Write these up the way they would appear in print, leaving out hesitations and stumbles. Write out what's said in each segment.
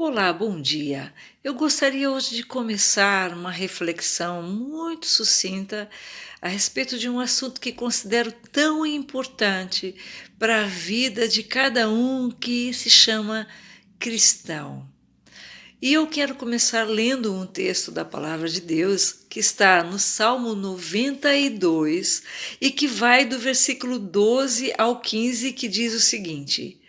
Olá, bom dia. Eu gostaria hoje de começar uma reflexão muito sucinta a respeito de um assunto que considero tão importante para a vida de cada um que se chama cristão. E eu quero começar lendo um texto da Palavra de Deus que está no Salmo 92 e que vai do versículo 12 ao 15, que diz o seguinte: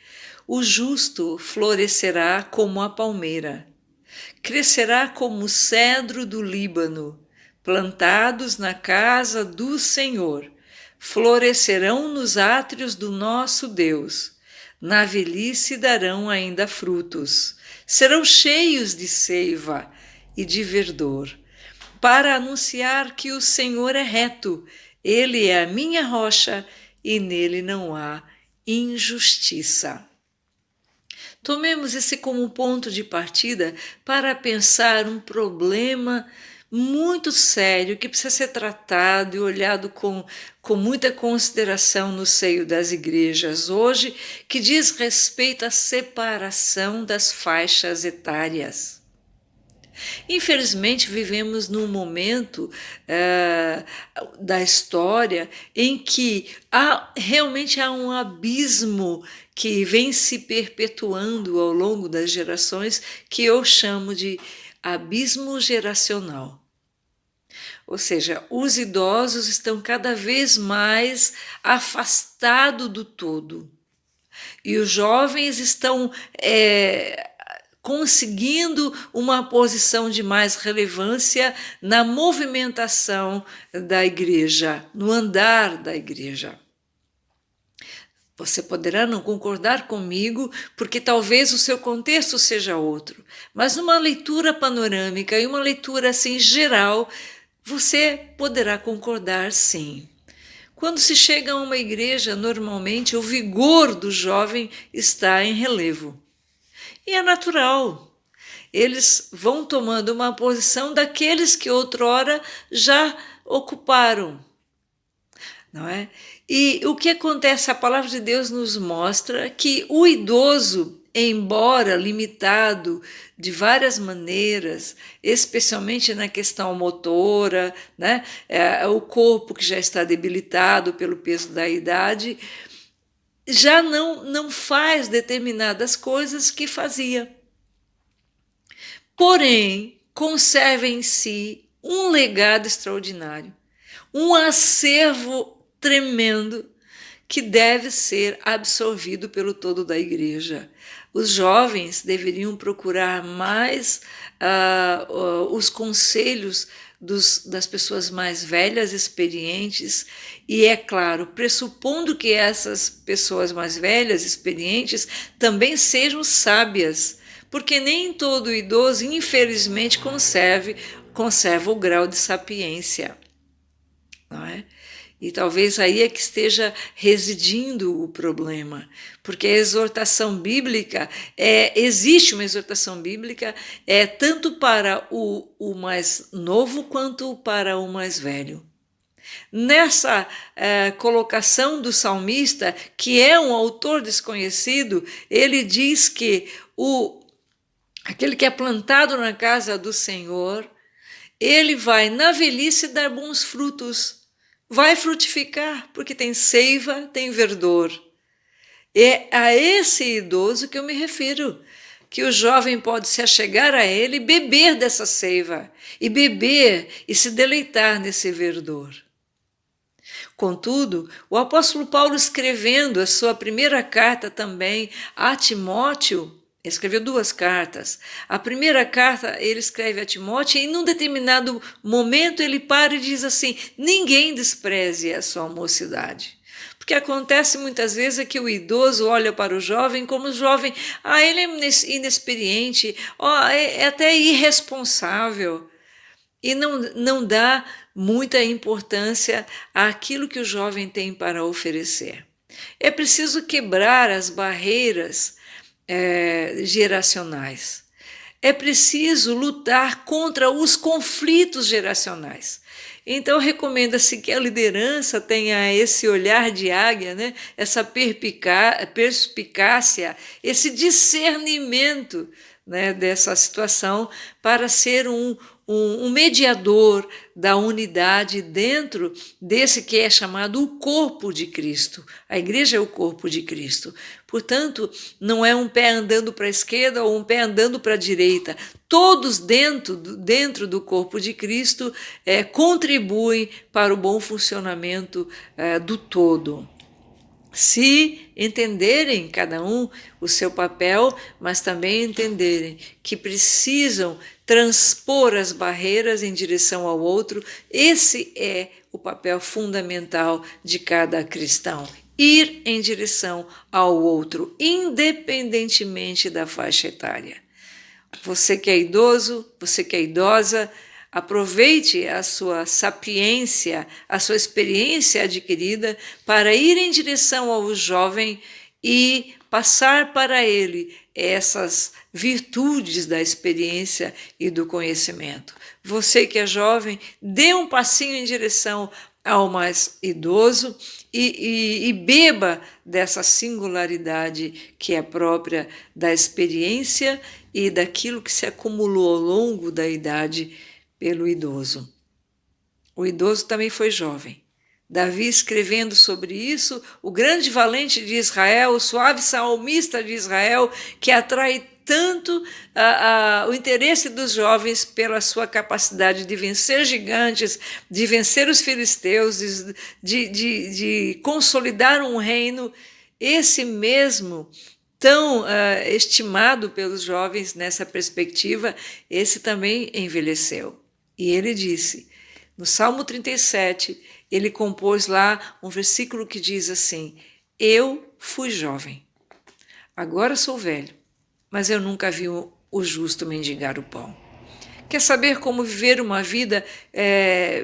O justo florescerá como a palmeira, crescerá como o cedro do Líbano, plantados na casa do Senhor, florescerão nos átrios do nosso Deus. Na velhice darão ainda frutos, serão cheios de seiva e de verdor, para anunciar que o Senhor é reto, ele é a minha rocha e nele não há injustiça. Tomemos esse como ponto de partida para pensar um problema muito sério que precisa ser tratado e olhado com muita consideração no seio das igrejas hoje, que diz respeito à separação das faixas etárias. Infelizmente, vivemos num momento da história em que realmente há um abismo que vem se perpetuando ao longo das gerações, que eu chamo de abismo geracional. Ou seja, os idosos estão cada vez mais afastados do todo. E os jovens estão conseguindo uma posição de mais relevância na movimentação da igreja, no andar da igreja. Você poderá não concordar comigo, porque talvez o seu contexto seja outro, mas numa leitura panorâmica e uma leitura assim geral, você poderá concordar sim. Quando se chega a uma igreja, normalmente o vigor do jovem está em relevo. E é natural. Eles vão tomando uma posição daqueles que outrora já ocuparam, não é? E o que acontece? A palavra de Deus nos mostra que o idoso, embora limitado de várias maneiras, especialmente na questão motora, né? O corpo que já está debilitado pelo peso da idade, já não faz determinadas coisas que fazia. Porém, conserva em si um legado extraordinário, um acervo tremendo que deve ser absorvido pelo todo da igreja. Os jovens deveriam procurar mais os conselhos das pessoas mais velhas, experientes, e, é claro, pressupondo que essas pessoas mais velhas, experientes, também sejam sábias, porque nem todo idoso, infelizmente, conserva o grau de sapiência, não é? E talvez aí é que esteja residindo o problema, porque a exortação bíblica, existe uma exortação bíblica tanto para o mais novo quanto para o mais velho. Nessa colocação do salmista, que é um autor desconhecido, ele diz que aquele que é plantado na casa do Senhor, ele vai na velhice dar bons frutos. Vai frutificar, porque tem seiva, tem verdor. É a esse idoso que eu me refiro, que o jovem pode se achegar a ele e beber dessa seiva, e beber e se deleitar nesse verdor. Contudo, o apóstolo Paulo, escrevendo a sua primeira carta também a Timóteo, escreveu duas cartas. A primeira carta ele escreve a Timóteo e, em um determinado momento, ele para e diz assim: ninguém despreze a sua mocidade. Porque acontece muitas vezes que o idoso olha para o jovem como o jovem, ele é inexperiente, é até irresponsável, e não dá muita importância àquilo que o jovem tem para oferecer. É preciso quebrar as barreiras geracionais. É preciso lutar contra os conflitos geracionais. Então, recomenda-se que a liderança tenha esse olhar de águia, né? Essa perspicácia, esse discernimento, né, dessa situação para ser um mediador da unidade dentro desse que é chamado o corpo de Cristo. A igreja é o corpo de Cristo. Portanto, não é um pé andando para a esquerda ou um pé andando para a direita. Todos dentro do corpo de Cristo contribuem para o bom funcionamento do todo. Se entenderem cada um o seu papel, mas também entenderem que precisam transpor as barreiras em direção ao outro, esse é o papel fundamental de cada cristão. Ir em direção ao outro, independentemente da faixa etária. Você que é idoso, você que é idosa, aproveite a sua sapiência, a sua experiência adquirida para ir em direção ao jovem e passar para ele essas virtudes da experiência e do conhecimento. Você que é jovem, dê um passinho em direção ao mais idoso e beba dessa singularidade que é própria da experiência e daquilo que se acumulou ao longo da idade pelo idoso. O idoso também foi jovem. Davi, escrevendo sobre isso, o grande valente de Israel, o suave salmista de Israel, que atrai tanto o interesse dos jovens pela sua capacidade de vencer gigantes, de vencer os filisteus, de consolidar um reino, esse mesmo tão estimado pelos jovens nessa perspectiva, esse também envelheceu. E ele disse, no Salmo 37, ele compôs lá um versículo que diz assim: eu fui jovem, agora sou velho, mas eu nunca vi o justo mendigar o pão. Quer saber como viver uma vida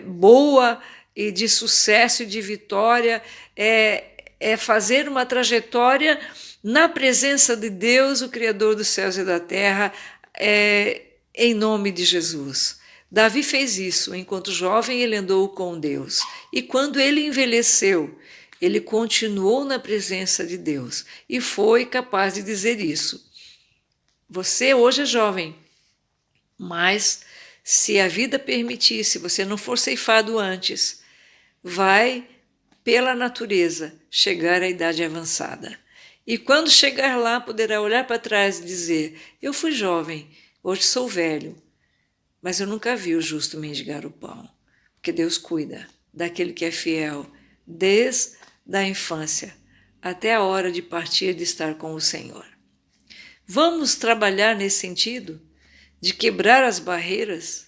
boa e de sucesso e de vitória? É fazer uma trajetória na presença de Deus, o Criador dos céus e da terra, em nome de Jesus. Davi fez isso. Enquanto jovem, ele andou com Deus. E quando ele envelheceu, ele continuou na presença de Deus e foi capaz de dizer isso. Você hoje é jovem, mas se a vida permitir, se você não for ceifado antes, vai, pela natureza, chegar à idade avançada. E quando chegar lá, poderá olhar para trás e dizer: eu fui jovem, hoje sou velho, mas eu nunca vi o justo mendigar o pão, porque Deus cuida daquele que é fiel desde a infância até a hora de partir de estar com o Senhor. Vamos trabalhar nesse sentido de quebrar as barreiras.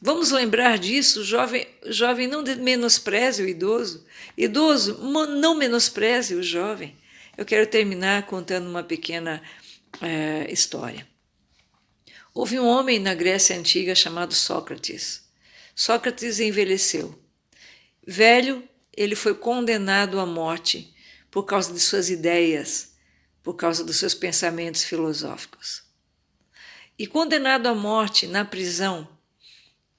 Vamos lembrar disso, jovem não menospreze o idoso, idoso não menospreze o jovem. Eu quero terminar contando uma pequena história. Houve um homem na Grécia Antiga chamado Sócrates. Sócrates envelheceu. Velho, ele foi condenado à morte por causa de suas ideias, por causa dos seus pensamentos filosóficos. E condenado à morte na prisão,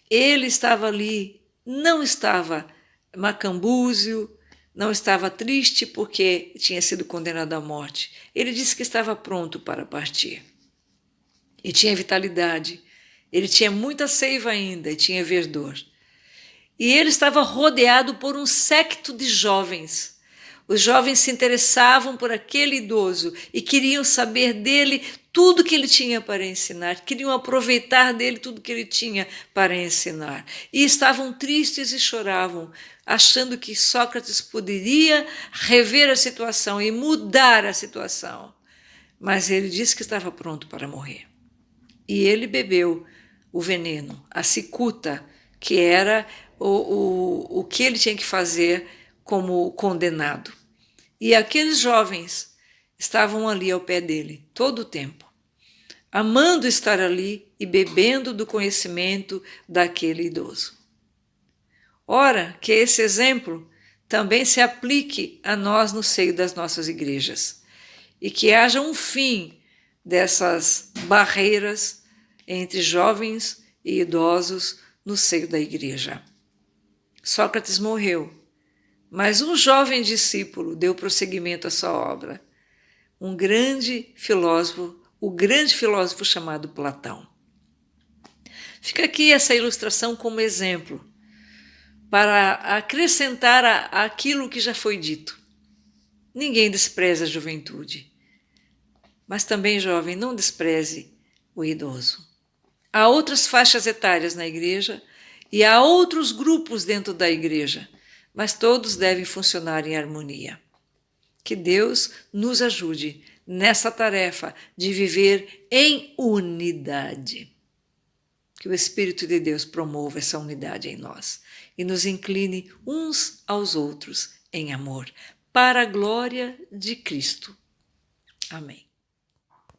ele estava ali, não estava macambúzio, não estava triste porque tinha sido condenado à morte. Ele disse que estava pronto para partir. E tinha vitalidade, ele tinha muita seiva ainda e tinha verdor. E ele estava rodeado por um séquito de jovens. Os jovens se interessavam por aquele idoso e queriam saber dele tudo que ele tinha para ensinar, queriam aproveitar dele tudo que ele tinha para ensinar. E estavam tristes e choravam, achando que Sócrates poderia rever a situação e mudar a situação. Mas ele disse que estava pronto para morrer. E ele bebeu o veneno, a cicuta, que era o que ele tinha que fazer como condenado. E aqueles jovens estavam ali ao pé dele todo o tempo, amando estar ali e bebendo do conhecimento daquele idoso. Ora, que esse exemplo também se aplique a nós no seio das nossas igrejas e que haja um fim dessas barreiras entre jovens e idosos no seio da igreja. Sócrates morreu, mas um jovem discípulo deu prosseguimento à sua obra. Um grande filósofo, o grande filósofo chamado Platão. Fica aqui essa ilustração como exemplo para acrescentar aquilo que já foi dito. Ninguém despreza a juventude, mas também, jovem, não despreze o idoso. Há outras faixas etárias na igreja e há outros grupos dentro da igreja, mas todos devem funcionar em harmonia. Que Deus nos ajude nessa tarefa de viver em unidade. Que o Espírito de Deus promova essa unidade em nós e nos incline uns aos outros em amor, para a glória de Cristo. Amém.